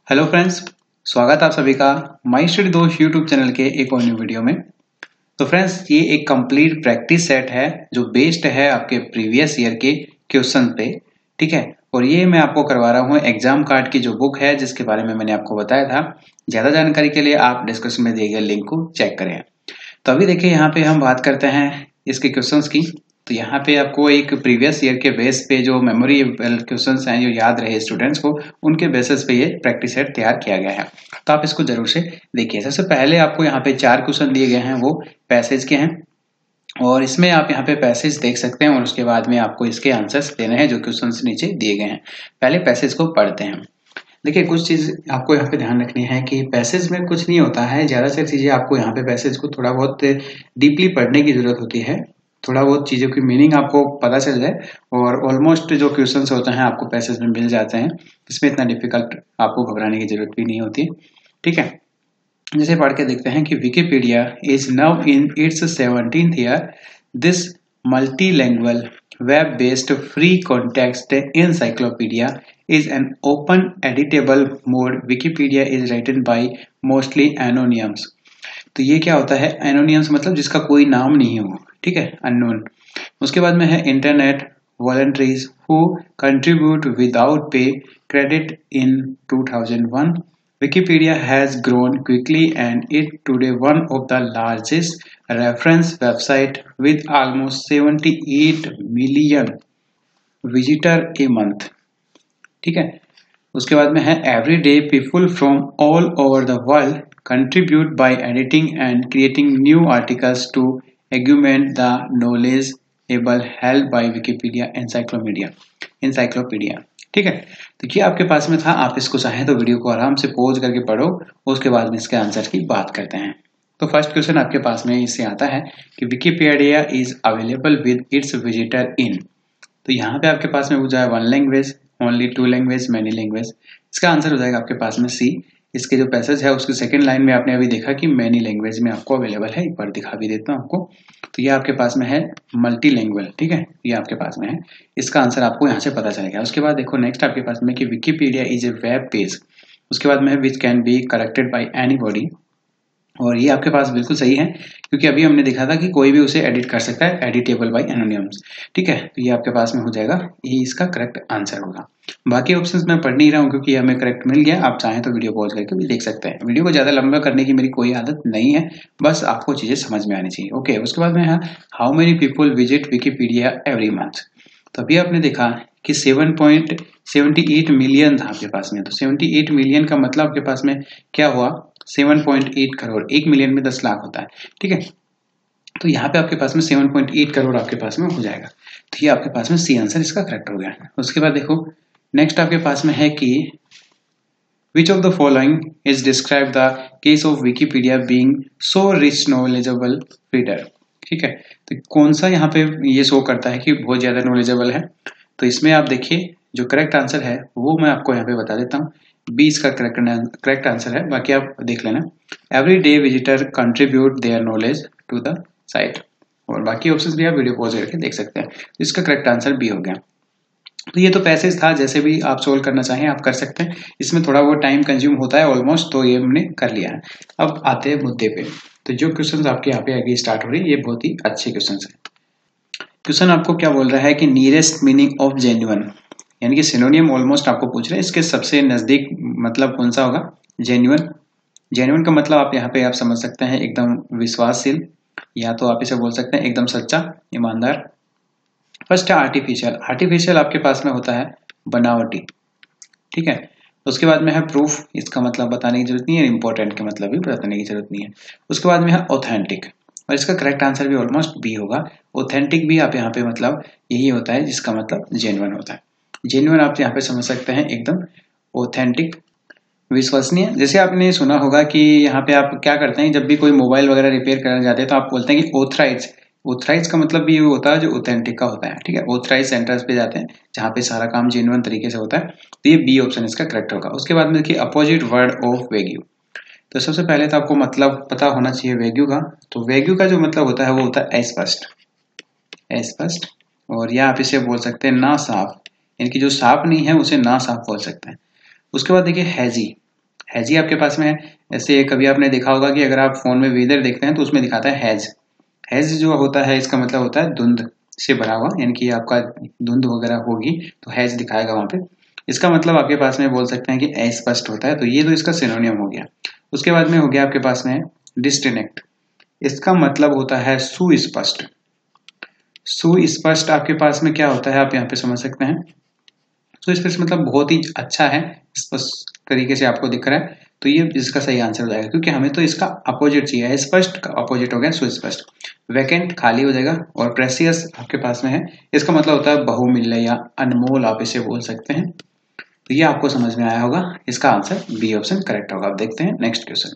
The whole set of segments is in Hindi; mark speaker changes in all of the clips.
Speaker 1: हेलो फ्रेंड्स, स्वागत आप सभी का माई स्टडी दोस्त यूट्यूब चैनल के एक और न्यू वीडियो में। तो फ्रेंड्स, ये एक कंप्लीट प्रैक्टिस सेट है जो बेस्ड है आपके प्रीवियस ईयर के क्वेश्चन पे। ठीक है, और ये मैं आपको करवा रहा हूँ एग्जाम कार्ड की जो बुक है जिसके बारे में मैंने आपको बताया था। ज्यादा जानकारी के लिए आप डिस्क्रिप्शन में दिए गए लिंक को चेक करें। तो अभी देखिए, यहाँ पे हम बात करते हैं इसके क्वेश्चंस की। तो यहाँ पे आपको एक प्रीवियस ईयर के बेस पे जो मेमोरेबल क्वेश्चंस हैं जो याद रहे स्टूडेंट्स को, उनके बेसिस पे ये प्रैक्टिस सेट तैयार किया गया है। तो आप इसको जरूर से देखिए। सबसे पहले आपको यहाँ पे 4 क्वेश्चन दिए गए हैं, वो पैसेज के हैं और इसमें आप यहाँ पे पैसेज देख सकते हैं और उसके बाद में आपको इसके आंसर्स देने हैं जो क्वेश्चन नीचे दिए गए हैं। पहले पैसेज को पढ़ते हैं। देखिए, कुछ चीज आपको यहाँ पे ध्यान रखनी है कि पैसेज में कुछ नहीं होता है, ज्यादातर चीजें आपको यहाँ पे पैसेज को थोड़ा बहुत डीपली पढ़ने की जरूरत होती है, थोड़ा बहुत चीजों की मीनिंग आपको पता चल जाए और ऑलमोस्ट जो क्वेश्चंस होते हैं आपको पैसेज में मिल जाते हैं। इसमें इतना डिफिकल्ट आपको घबराने की जरूरत भी नहीं होती। ठीक है, जैसे पढ़ के देखते हैं कि Wikipedia is now in its 17th year. This multilingual web-based free context encyclopedia is an open editable mode. Wikipedia is written by mostly anonyms. तो ये क्या होता है? एनोनियम्स मतलब जिसका कोई नाम नहीं हो, ठीक है, अननोन। उसके बाद में है internet volunteers who contribute without pay credit in 2001. Wikipedia has grown quickly and is today one of the largest reference website with almost 78 million visitor a month. ठीक है, उसके बाद में है everyday people from all over the world contribute by editing and creating new articles to augment the knowledge able held by Wikipedia encyclopedia. ठीक है, तो ये आपके पास में था। आप इसको चाहें तो वीडियो को आराम से पॉज करके पढ़ो, उसके बाद में इसके आंसर की बात करते हैं। तो फर्स्ट क्वेश्चन आपके पास में इससे आता है कि Wikipedia is available with its visitor इन। तो यहाँ पे आपके पास में हो जाए 1 language, only 2 language, many language. इसका आंसर हो जाएगा आपके पास में सी। इसके जो पैसेज है उसकी सेकंड लाइन में आपने अभी देखा कि मैनी लैंग्वेज में आपको अवेलेबल है। एक बार दिखा भी देता हूँ आपको। तो ये आपके पास में है मल्टी लैंग्वेज। ठीक है, ये आपके पास में है। इसका आंसर आपको यहाँ से पता चलेगा। उसके बाद देखो नेक्स्ट आपके पास में कि Wikipedia is a web page. उसके बाद में है which can be corrected by anybody. और ये आपके पास बिल्कुल सही है क्योंकि अभी हमने देखा था कि कोई भी उसे एडिट कर सकता है, एडिटेबल बाय एनोनिम्स। ठीक है, तो ये आपके पास में हो जाएगा, ये इसका करेक्ट आंसर होगा। बाकी ऑप्शंस मैं पढ़ नहीं रहा हूँ क्योंकि हमें करेक्ट मिल गया। आप चाहें तो वीडियो पॉज करके भी देख सकते हैं। वीडियो को ज्यादा लंबा करने की मेरी कोई आदत नहीं है, बस आपको चीजें समझ में आनी चाहिए। ओके, उसके बाद में है how many people visit Wikipedia every month. तो अभी आपने देखा कि 7.78 मिलियन था आपके पास में। तो 78 मिलियन का मतलब आपके पास में क्या हुआ? 7.8 करोड़। 1 मिलियन में 10 लाख होता है। ठीक है, तो यहाँ पे आपके पास में 7.8 करोड़ आपके पास में हो जाएगा। तो ये आपके पास में सी आंसर इसका करेक्ट हो गया। उसके बाद देखो नेक्स्ट आपके पास में है कि which of the following is describe the case of Wikipedia being so rich knowledgeable reader. ठीक है, तो कौन सा यहाँ पे ये शो करता है कि बहुत ज्यादा नॉलेजेबल है। तो इसमें आप देखिए जो करेक्ट आंसर है वो मैं आपको यहाँ पे बता देता हूँ। बी इसका करेक्ट आंसर है, बाकी आप देख लेना। Every day visitor contribute their knowledge to the site. और बाकी ऑप्शंस भी आप वीडियो पॉज करके देख सकते हैं। इसका करेक्ट आंसर बी हो गया। तो ये तो पैसेज था, जैसे भी आप सोल्व करना चाहें आप कर सकते हैं। इसमें थोड़ा बहुत टाइम कंज्यूम होता है ऑलमोस्ट, तो ये हमने कर लिया है। अब आते हैं मुद्दे पे। तो जो क्वेश्चन आपके यहाँ पे आगे स्टार्ट हो रही है ये बहुत ही अच्छे क्वेश्चन है। क्वेश्चन आपको क्या बोल रहा है कि नियरेस्ट मीनिंग ऑफ जेन्युइन, यानी कि सिनोनियम ऑलमोस्ट आपको पूछ रहे हैं, इसके सबसे नजदीक मतलब कौन सा होगा? जेन्युइन। जेन्युइन का मतलब आप यहाँ पे आप समझ सकते हैं एकदम विश्वासशील, या तो आप इसे बोल सकते हैं एकदम सच्चा, ईमानदार। फर्स्ट है आर्टिफिशियल। आर्टिफिशियल आपके पास में होता है बनावटी। ठीक है, उसके बाद में है प्रूफ। इसका मतलब बताने की जरूरत नहीं है, इंपॉर्टेंट के मतलब भी बताने की जरूरत नहीं है। उसके बाद में है ऑथेंटिक, और इसका करेक्ट आंसर भी ऑलमोस्ट बी होगा। ऑथेंटिक भी आप यहाँ पे मतलब यही होता है जिसका मतलब जेन्युइन होता है। जेन्युइन आप यहाँ पे समझ सकते हैं एकदम, ऑथेंटिक विश्वसनीय। जैसे आपने सुना होगा कि यहाँ पे आप क्या करते हैं, जब भी कोई मोबाइल वगैरह रिपेयर करने जाते हैं तो आप बोलते हैं कि ऑथराइज। ऑथराइज का मतलब भी होता है जो ऑथेंटिक का होता है। ठीक है, ऑथराइज सेंटर्स पे जाते हैं जहाँ पे सारा काम जेन्युइन तरीके से होता है। तो ये बी ऑप्शन इसका करेक्ट होगा। उसके बाद में देखिए अपोजिट वर्ड ऑफ वेग्यू। तो सबसे पहले तो आपको मतलब पता होना चाहिए वेग्यू का। तो वेग्यू का जो मतलब होता है वो होता है अस्पष्ट, अस्पष्ट। और या आप इसे बोल सकते हैं ना साफ, यानी कि जो साफ नहीं है उसे ना साफ बोल सकते हैं। उसके बाद देखिए हैजी। हैजी आपके पास में है। ऐसे कभी आपने देखा होगा कि अगर आप फोन में वेदर देखते हैं तो उसमें दिखाता है हैज। हैज जो होता है इसका मतलब होता है धुंध से भरा हुआ, यानी कि आपका धुंध वगैरह होगी तो हैज दिखाएगा वहां पे। इसका मतलब आपके पास में बोल सकते हैं कि अस्पष्ट होता है, तो ये तो इसका सिनोनियम हो गया। उसके बाद में हो गया आपके पास में डिस्टिनेक्ट। इसका मतलब होता है सुस्पष्ट। सुस्पष्ट आपके पास में क्या होता है आप यहाँ पे समझ सकते हैं। सुस्पष्ट मतलब बहुत ही अच्छा है, स्पष्ट तरीके से आपको दिख रहा है, तो ये इसका सही आंसर हो जाएगा, क्योंकि हमें तो इसका अपोजिट चाहिए। स्पष्ट का अपोजिट हो गया सुस्पष्ट। वैकेंट खाली हो जाएगा, और प्रेसियस आपके पास में है, इसका मतलब होता है बहुमूल्य या अनमोल, आप इसे बोल सकते हैं। तो ये आपको समझ में आया होगा, इसका आंसर बी ऑप्शन करेक्ट होगा। आप देखते हैं नेक्स्ट क्वेश्चन।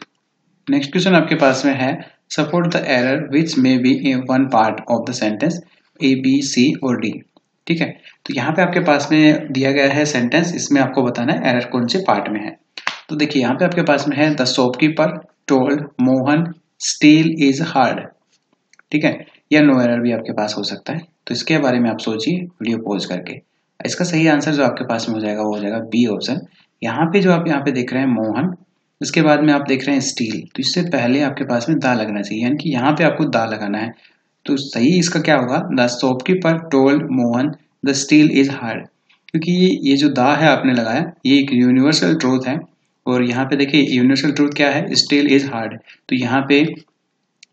Speaker 1: नेक्स्ट क्वेश्चन आपके पास में है spot the error which may be in one part of the sentence A B C और डी। ठीक है, तो यहाँ पे आपके पास में दिया गया है सेंटेंस, इसमें आपको बताना है एरर कौन से पार्ट में है। तो देखिए यहाँ पे आपके पास में है the shopkeeper told Mohan steel is hard. ठीक है, या नो एरर भी आपके पास हो सकता है, तो इसके बारे में आप सोचिए वीडियो पॉज करके। इसका सही आंसर जो आपके पास में हो जाएगा वो हो जाएगा बी ऑप्शन। यहाँ पे जो आप यहाँ पे देख रहे हैं मोहन, इसके बाद में आप देख रहे हैं स्टील, तो इससे पहले आपके पास में दा लगना चाहिए, यानी कि यहाँ पे आपको दा लगाना है। तो सही इसका क्या होगा, the shopkeeper told Mohan the steel is hard, क्योंकि ये जो दा है आपने लगाया ये एक यूनिवर्सल ट्रूथ है, और यहाँ पे देखिए यूनिवर्सल ट्रूथ क्या है, स्टील इज हार्ड, तो यहाँ पे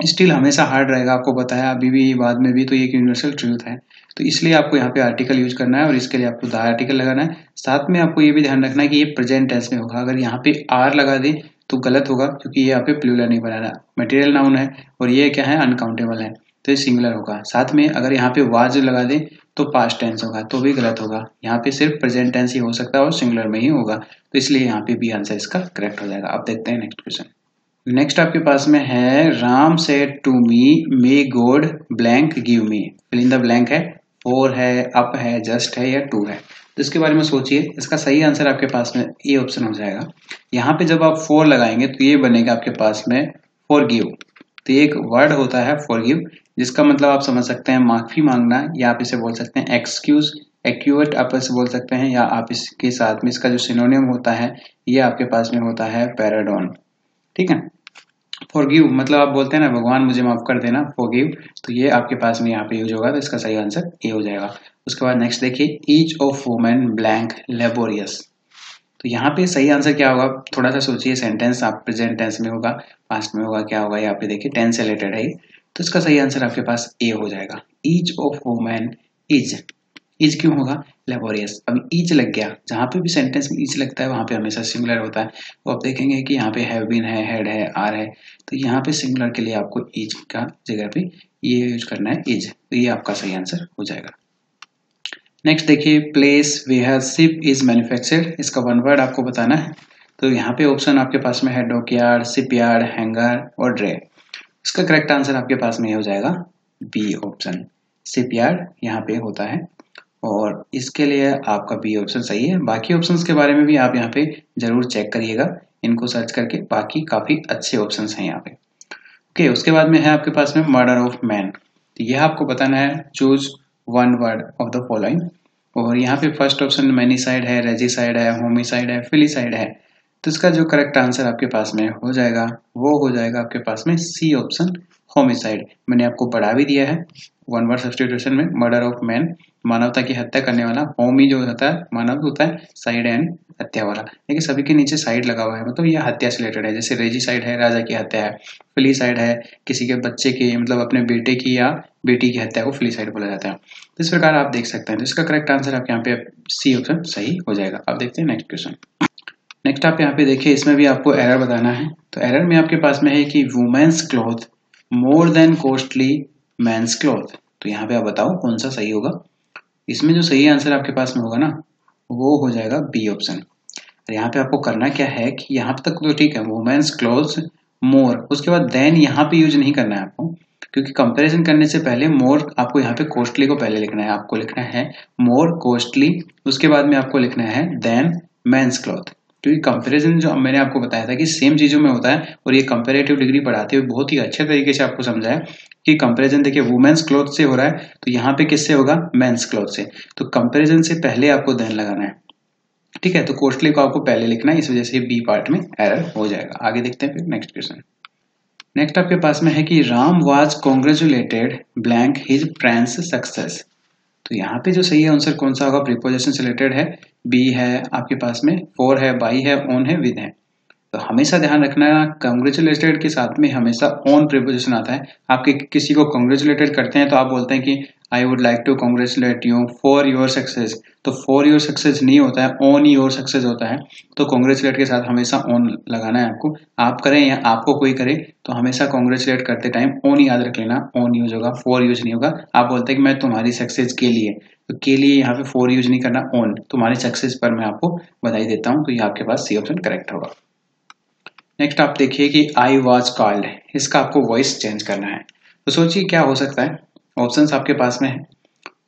Speaker 1: स्टील हमेशा हार्ड रहेगा, आपको बताया अभी भी बाद में भी, तो ये एक यूनिवर्सल ट्रूथ है। तो इसलिए आपको यहाँ पे आर्टिकल यूज करना है, और इसके लिए आपको द आर्टिकल लगाना है। साथ में आपको ये भी ध्यान रखना है कि ये प्रेजेंट टेंस में होगा, अगर यहाँ पे आर लगा दे तो गलत होगा, क्योंकि ये यहाँ पे प्लूरल नहीं बनाना, मटेरियल नाउन है, और ये क्या है अनकाउंटेबल है, तो ये सिंगुलर होगा। साथ में अगर यहाँ पे वाज लगा दे तो पास्ट टेंस होगा, तो भी गलत होगा। यहाँ पे सिर्फ प्रेजेंट टेंस ही हो सकता है और सिंगुलर में ही होगा, तो इसलिए यहाँ पे भी आंसर इसका करेक्ट हो जाएगा। अब देखते हैं नेक्स्ट क्वेश्चन। नेक्स्ट आपके पास में है Ram said to me may God blank give me. Fill in the blank है, फोर है, अप है, जस्ट है, या टू है, तो इसके बारे में सोचिए। इसका सही आंसर आपके पास में ए ऑप्शन हो जाएगा। यहाँ पे जब आप फोर लगाएंगे तो ये बनेगा आपके पास में फॉरगिव। तो ये एक वर्ड होता है फॉरगिव, जिसका मतलब आप समझ सकते हैं माफी मांगना, या आप इसे बोल सकते हैं एक्सक्यूज, एक्यूट आप इसे बोल सकते हैं, या आप इसके साथ में इसका जो सिनोनियम होता है ये आपके पास में होता है पैराडॉन। ठीक है, फॉरगिव मतलब आप बोलते हैं ना भगवान मुझे माफ कर देना, फॉरगिव, तो ये आपके पास में यहाँ पे यूज होगा, तो इसका सही आंसर ए हो जाएगा। उसके बाद नेक्स्ट देखिए each of women blank laborious. तो यहाँ पे सही आंसर क्या होगा, थोड़ा सा सोचिए। सेंटेंस आप प्रेजेंट टेंस में होगा, पास्ट में होगा, क्या होगा, यहाँ पे देखिए टेंस से रिलेटेड है, तो इसका सही आंसर आपके पास ए हो जाएगा। ईच ऑफ वुमेन इज क्यों होगा, लेबोरियस। अब ईच लग गया, जहां पे भी सेंटेंस में ईच लगता है वहां पे हमेशा सिंगुलर होता है। तो आप देखेंगे कि यहाँ पे हैव बीन है, हैड है, आर है, तो यहाँ पे सिंगुलर के लिए आपको ईच का जगह पे ये यूज करना है इज, तो ये आपका सही आंसर हो जाएगा। नेक्स्ट देखिए place where ship is manufactured, इसका वन वर्ड आपको बताना है। तो यहाँ पे ऑप्शन आपके पास में है डॉकयार्ड, शिपयार्ड, हैंगर और ड्रे। इसका करेक्ट आंसर आपके पास में हो जाएगा बी ऑप्शन, शिपयार्ड यहाँ पे होता है, और इसके लिए आपका बी ऑप्शन सही है। बाकी ऑप्शंस के बारे में भी आप यहाँ पे जरूर चेक करिएगा, इनको सर्च करके, बाकी काफी अच्छे ऑप्शंस हैं यहाँ पे। ओके, उसके बाद में है आपके पास में मर्डर ऑफ मैन। तो यह आपको बताना है choose one word of the following, और यहाँ पे फर्स्ट ऑप्शन मैनीसाइड है, रेजिसाइड है, होमिसाइड है, फिलिसाइड है, तो इसका जो करेक्ट आंसर आपके पास में हो जाएगा वो हो जाएगा आपके पास में सी ऑप्शन, होमिसाइड। मैंने आपको पढ़ा भी दिया है वन वर्ड सब्स्टिट्यूशन में, मर्डर ऑफ मैन मानवता की हत्या करने वाला, होमी जो होता है मानव होता है, साइड एंड हत्या वाला, लेकिन सभी के नीचे साइड लगा हुआ है, मतलब यह हत्या से रिलेटेड है। जैसे रेजिसाइड है राजा की हत्या है, फिलिसाइड है किसी के बच्चे की, मतलब अपने बेटे की या बेटी की हत्या को फिलिसाइड बोला जाता है। तो इस प्रकार आप देख सकते हैं, तो इसका करेक्ट आंसर आपके यहाँ पे सी ऑप्शन सही हो जाएगा। अब देखते हैं नेक्स्ट क्वेश्चन। नेक्स्ट आप यहाँ पे देखिए, इसमें भी आपको एरर बताना है। तो एरर में आपके पास में है कि women's cloth more than costly men's cloth. तो यहाँ पे आप बताओ कौन सा सही होगा। इसमें जो सही आंसर आपके पास में होगा ना वो हो जाएगा बी ऑप्शन। यहाँ पे आपको करना क्या है कि यहाँ तक तो ठीक है, वुमेन्स क्लॉथ्स मोर, उसके बाद देन यहाँ पे यूज नहीं करना है आपको, क्योंकि कंपैरिजन करने से पहले मोर आपको यहाँ पे कॉस्टली को पहले लिखना है, आपको लिखना है मोर कॉस्टली, उसके बाद में आपको लिखना है देन मेंस क्लॉथ। क्योंकि कंपैरिजन जो मैंने आपको बताया था कि सेम चीजों में होता है, और ये कंपैरेटिव डिग्री पढ़ाते हुए बहुत ही अच्छे तरीके से आपको समझाया कि कंपैरिजन देखिए वुमेन्स क्लॉथ से हो रहा है, तो यहाँ पे किससे होगा, मेंस क्लॉथ से। तो कंपैरिजन से पहले आपको देन लगाना है, ठीक है, तो कोस्टली को आपको पहले लिखना है, इस वजह से बी पार्ट में एरर हो जाएगा। आगे देखते हैं फिर नेक्स्ट क्वेश्चन। नेक्स्ट आपके पास में है कि Ram was congratulated blank his friends success. तो यहाँ पे जो सही आंसर कौन सा होगा? प्रीपोजिशन से रिलेटेड है, बी है आपके पास में, फॉर है, बाई है, ऑन है, विद है। तो हमेशा ध्यान रखना, कॉन्ग्रेचुलेटेड के साथ में हमेशा ऑन प्रीपोजिशन आता है। आप किसी को कॉन्ग्रेचुलेटेड करते हैं तो आप बोलते हैं कि I would like to congratulate you for your success, तो फॉर योर सक्सेस नहीं होता है, ऑन योर सक्सेस होता है। तो कॉन्ग्रेचुलेट के साथ हमेशा ऑन लगाना है आपको। आप करें या आपको कोई करे तो हमेशा कॉन्ग्रेचुलेट करते टाइम ऑन याद रख लेना, ऑन यूज होगा, फॉर यूज नहीं होगा। आप बोलते हैं कि मैं तुम्हारी सक्सेस के लिए, तो के लिए यहाँ पे फॉर यूज नहीं करना, ऑन, तुम्हारी सक्सेस पर मैं आपको बधाई देता हूँ। तो ये आपके पास सी ऑप्शन करेक्ट होगा। नेक्स्ट आप देखिए कि आई वॉज कॉल्ड, इसका आपको वॉइस चेंज करना है। तो सोचिए क्या हो सकता है, ऑप्शंस आपके पास में है।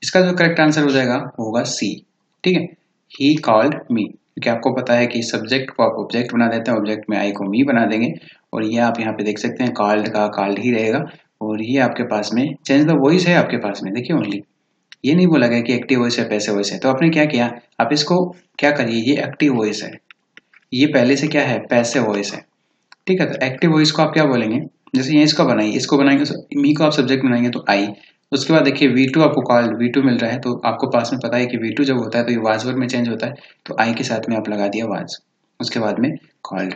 Speaker 1: इसका जो करेक्ट आंसर हो जाएगा वो होगा सी। ठीक है, ही कॉल्ड मी, क्योंकि आपको पता है कि सब्जेक्ट को आप ऑब्जेक्ट बना देते हैं, ऑब्जेक्ट में आई को मी बना देंगे, और ये आप यहाँ पे देख सकते हैं कॉल्ड का कॉल्ड ही रहेगा। और ये आपके पास में चेंज द वॉइस है आपके पास में, देखिए ओनली, ये नहीं बोला गया कि एक्टिव वॉइस है पैसिव वॉइस है। तो आपने क्या किया, आप इसको क्या करिए, ये एक्टिव वॉइस है, ये पहले से क्या है, पैसिव वॉइस है। ठीक है, तो एक्टिव वॉइस को आप क्या बोलेंगे, जैसे ये इसको बनाएंगे तो मी को आप सब्जेक्ट बनाएंगे तो आई। उसके बाद देखिए V2 आपको कॉल्ड V2 मिल रहा है, तो आपको पास में पता है कि V2 जब होता है तो ये वाज वर्ब में चेंज होता है, तो आई के साथ में आप लगा दिया वाज, उसके बाद में कॉल्ड।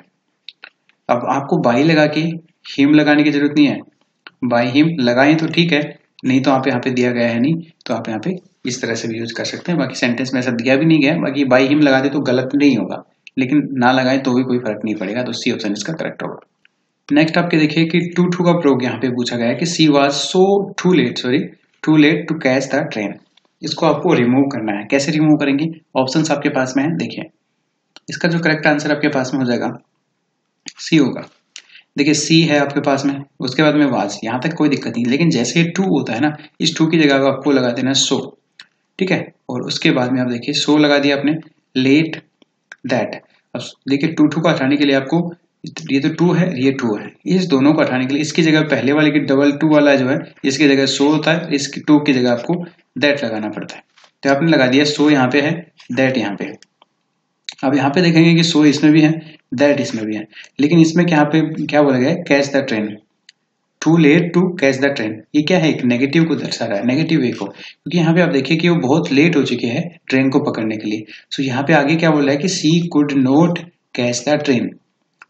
Speaker 1: अब आपको बाई लगा के हिम लगाने की जरूरत नहीं है, बाई हिम लगाएं तो ठीक है, नहीं तो आप यहाँ पे दिया गया है नहीं, तो आप यहाँ पे इस तरह से भी यूज कर सकते हैं। बाकी सेंटेंस में ऐसा दिया भी नहीं गया, बाकी बाई हिम लगा दे तो गलत नहीं होगा, लेकिन ना लगाएं तो भी कोई फर्क नहीं पड़ेगा। तो सी ऑप्शन इसका करेक्ट होगा। नेक्स्ट आपके देखिए कि टू का प्रयोग यहाँ पे पूछा गया है कि she was so too late to catch the train. इसको आपको रिमूव करना है, कैसे रिमूव करेंगे, ऑप्शंस आपके पास में है। देखिए इसका जो करेक्ट आंसर आपके पास में हो जाएगा सी होगा। देखिए सी है आपके पास में, उसके बाद में वाज, यहाँ तक कोई दिक्कत नहीं, लेकिन जैसे ये टू होता है ना, इस टू की जगह आपको लगा देना सो। ठीक है, और उसके बाद में आप देखिए सो लगा दिया आपने, लेट दैट। अब देखिए टू को हटाने के लिए आपको, ये तो टू है, ये टू है, इस दोनों को हटाने के लिए इसकी जगह पहले वाले की डबल टू वाला जो है इसकी जगह सो होता है, इसकी टू की जगह आपको दैट लगाना पड़ता है। तो आपने लगा दिया सो यहाँ पे है, दैट यहाँ पे है। अब यहाँ पे देखेंगे कि सो इसमें भी है, दैट इसमें भी है, लेकिन इसमें क्या बोला गया है, catch the train, too late to catch the train. ये क्या है, एक नेगेटिव को दर्शा रहा है, नेगेटिव वे को, क्योंकि यहाँ पे आप देखिए कि वो बहुत लेट हो चुके हैं ट्रेन को पकड़ने के लिए। सो यहाँ पे आगे क्या बोल रहा है कि she could not catch the train,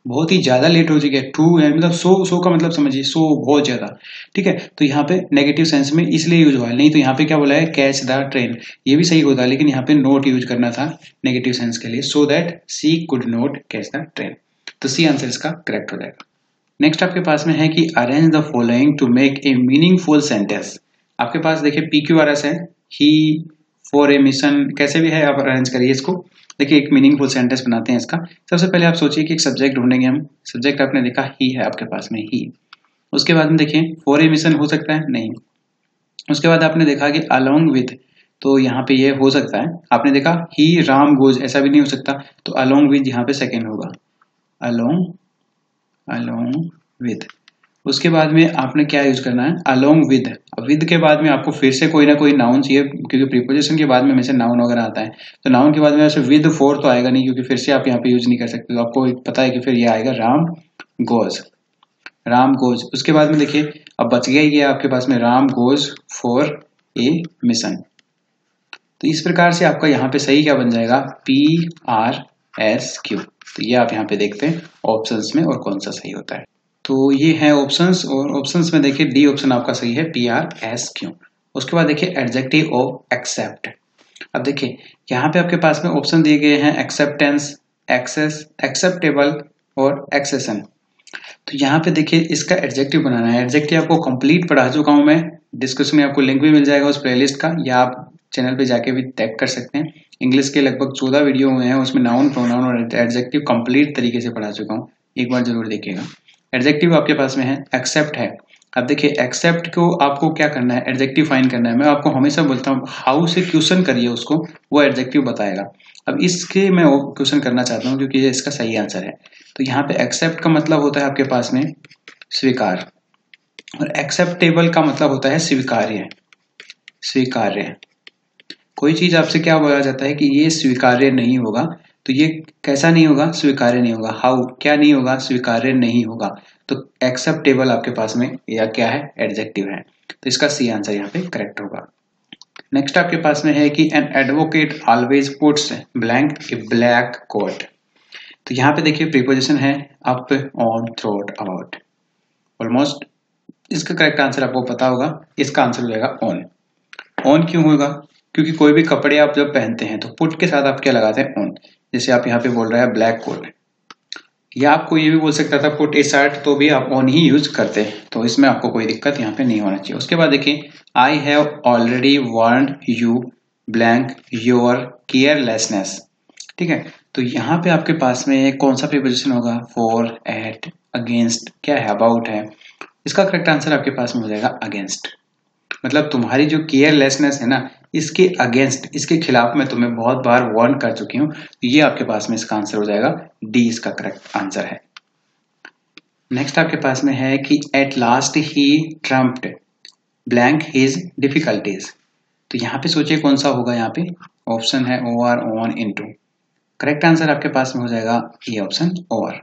Speaker 1: बहुत ही ज्यादा लेट हो चुके हैं। टू मतलब सो का मतलब समझिए, सो बहुत ज्यादा। ठीक है, तो यहाँ पे नेगेटिव सेंस में इसलिए यूज हुआ है, नहीं तो यहाँ पे क्या बोला है, कैच द ट्रेन, ये भी सही होता, लेकिन यहाँ पे नोट यूज करना था नेगेटिव सेंस के लिए, so that she could not catch the train. तो सी आंसर इसका करेक्ट हो जाएगा। नेक्स्ट आपके पास में है कि arrange the following to make a meaningful sentence. आपके पास देखिए PQRS है, ही, फॉर ए मिशन, कैसे भी है आप अरेंज करिए इसको। देखिए एक मीनिंगफुल सेंटेंस बनाते हैं इसका। सबसे पहले आप सोचिए कि एक सब्जेक्ट ढूंढेंगे हम, सब्जेक्ट आपने देखा ही है आपके पास में, ही। उसके बाद में देखिए फॉर ए मिशन हो सकता है, नहीं। उसके बाद आपने देखा कि अलोंग विद, तो यहाँ पे ये हो सकता है। आपने देखा ही राम गोज, ऐसा भी नहीं हो सकता, तो अलोंग विद यहाँ पे सेकेंड होगा, अलोंग विद। उसके बाद में आपने क्या यूज करना है, अलोंग विद। विद के बाद में आपको फिर से कोई ना कोई नाउन चाहिए, क्योंकि प्रीपोजिशन के बाद में हमेशा नाउन वगैरह आता है, तो नाउन के बाद में वैसे विद फॉर तो आएगा नहीं, क्योंकि फिर से आप यहाँ पे यूज नहीं कर सकते। तो आपको पता है कि फिर ये आएगा राम गोज, राम गोज। उसके बाद में देखिए अब बच गया ये आपके पास में Ram goes for a mission. तो इस प्रकार से आपका यहाँ पे सही क्या बन जाएगा, PRSQ। तो ये आप यहाँ पे देखते हैं ऑप्शंस में और कौन सा सही होता है। तो ये है ऑप्शंस, और ऑप्शंस में देखिए डी ऑप्शन आपका सही है, PRSQ। उसके बाद देखिए एडजेक्टिव ऑफ एक्सेप्ट। अब देखिए यहाँ पे आपके पास में ऑप्शन दिए गए हैं, एक्सेप्टेंस, एक्सेस, एक्सेप्टेबल और एक्सेशन। तो यहाँ पे देखिए इसका एडजेक्टिव बनाना है। एडजेक्टिव आपको कंप्लीट पढ़ा चुका हूँ मैं, डिस्क्रिप्शन में आपको लिंक भी मिल जाएगा उस प्लेलिस्ट का, या आप चैनल पे जाके भी चेक कर सकते हैं। इंग्लिश के लगभग 14 वीडियो हुए हैं, उसमें नाउन, प्रोनाउन और एडजेक्टिव कंप्लीट तरीके से पढ़ा चुका हूँ, एक बार जरूर देखिएगा। एडजेक्टिव आपके पास में है, एक्सेप्ट है। अब देखिए एक्सेप्ट को आपको क्या करना है, एडजेक्टिव फाइंड करना है। मैं आपको हमेशा बोलता हूँ हाउ से क्वेश्चन करिए उसको, वो एडजेक्टिव बताएगा। अब इसके मैं क्वेश्चन करना चाहता हूँ क्योंकि ये इसका सही आंसर है। तो यहाँ पे एक्सेप्ट का मतलब होता है आपके पास में स्वीकार, और एक्सेप्टेबल का मतलब होता है स्वीकार्य, स्वीकार्य। कोई चीज आपसे क्या बोला जाता है कि ये स्वीकार्य नहीं होगा, तो ये कैसा नहीं होगा, स्वीकार्य नहीं होगा। हाउ, क्या नहीं होगा, स्वीकार्य नहीं होगा। तो एक्सेप्टेबल आपके पास में या क्या है, एडजेक्टिव है। तो इसका सी आंसर यहाँ पे करेक्ट होगा। नेक्स्ट आपके पास में है कि an advocate always puts blank a black coat. तो यहाँ पे देखिए प्रीपोजिशन है up, on, throat, about. Almost इसका करेक्ट आंसर आपको पता होगा, इसका आंसर हो जाएगा ऑन। ऑन क्यों होगा, क्योंकि कोई भी कपड़े आप जब पहनते हैं तो पुट के साथ आप क्या लगाते हैं, ऑन। जैसे आप यहाँ पे बोल रहे हैं ब्लैक कोट, या आपको ये भी बोल सकता था पुट ए शर्ट, तो भी आप ऑन ही यूज करते हैं, तो इसमें आपको कोई दिक्कत यहाँ पे नहीं होना चाहिए। उसके बाद देखिए I have already warned you blank your carelessness. ठीक है, तो यहाँ पे आपके पास में कौन सा प्रीपोजिशन होगा, फॉर, एट, अगेंस्ट, क्या है, अबाउट है। इसका करेक्ट आंसर आपके पास में हो जाएगा अगेंस्ट। मतलब तुम्हारी जो केयरलेसनेस है ना, इसके अगेंस्ट, इसके खिलाफ मैं तुम्हें बहुत बार वार्न कर चुकी हूं। तो ये आपके पास में इसका आंसर हो जाएगा डी, इसका करेक्ट आंसर है। नेक्स्ट आपके पास में है कि at last he trumped blank his difficulties. तो यहाँ पे सोचिए कौन सा होगा, यहाँ पे ऑप्शन है over, on, into. Correct answer आपके पास में हो जाएगा ये ऑप्शन ओवर।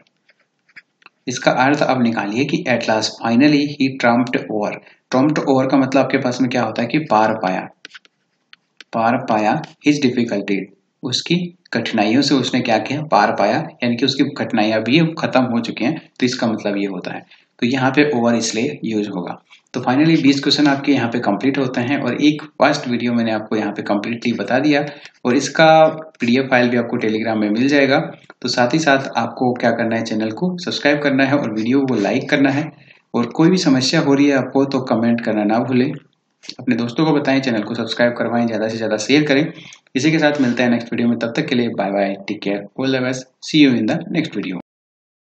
Speaker 1: इसका अर्थ अब निकालिए कि at last, finally, he trumped over. Trumped over का मतलब आपके पास में क्या होता है कि पार पाया, पार पाया हिज डिफिकल्टी, उसकी कठिनाइयों से उसने क्या किया, पार पाया, यानी कि उसकी कठिनाइयां भी खत्म हो चुकी हैं। तो इसका मतलब ये होता है, तो यहाँ पे ओवर इसलिए यूज होगा। तो फाइनली 20 क्वेश्चन आपके यहाँ पे कंप्लीट होते हैं, और एक फर्स्ट वीडियो मैंने आपको यहाँ पे कंप्लीटली बता दिया, और इसका PDF फाइल भी आपको टेलीग्राम में मिल जाएगा। तो साथ ही साथ आपको क्या करना है, चैनल को सब्सक्राइब करना है और वीडियो को लाइक करना है। और कोई भी समस्या हो रही है आपको तो कमेंट करना ना भूलें, अपने दोस्तों को बताएं, चैनल को सब्सक्राइब करवाएं, ज़्यादा से ज़्यादा शेयर करें। इसी के साथ मिलते हैं नेक्स्ट वीडियो में, तब तक के लिए bye bye, take care, all the best, see you in the next video.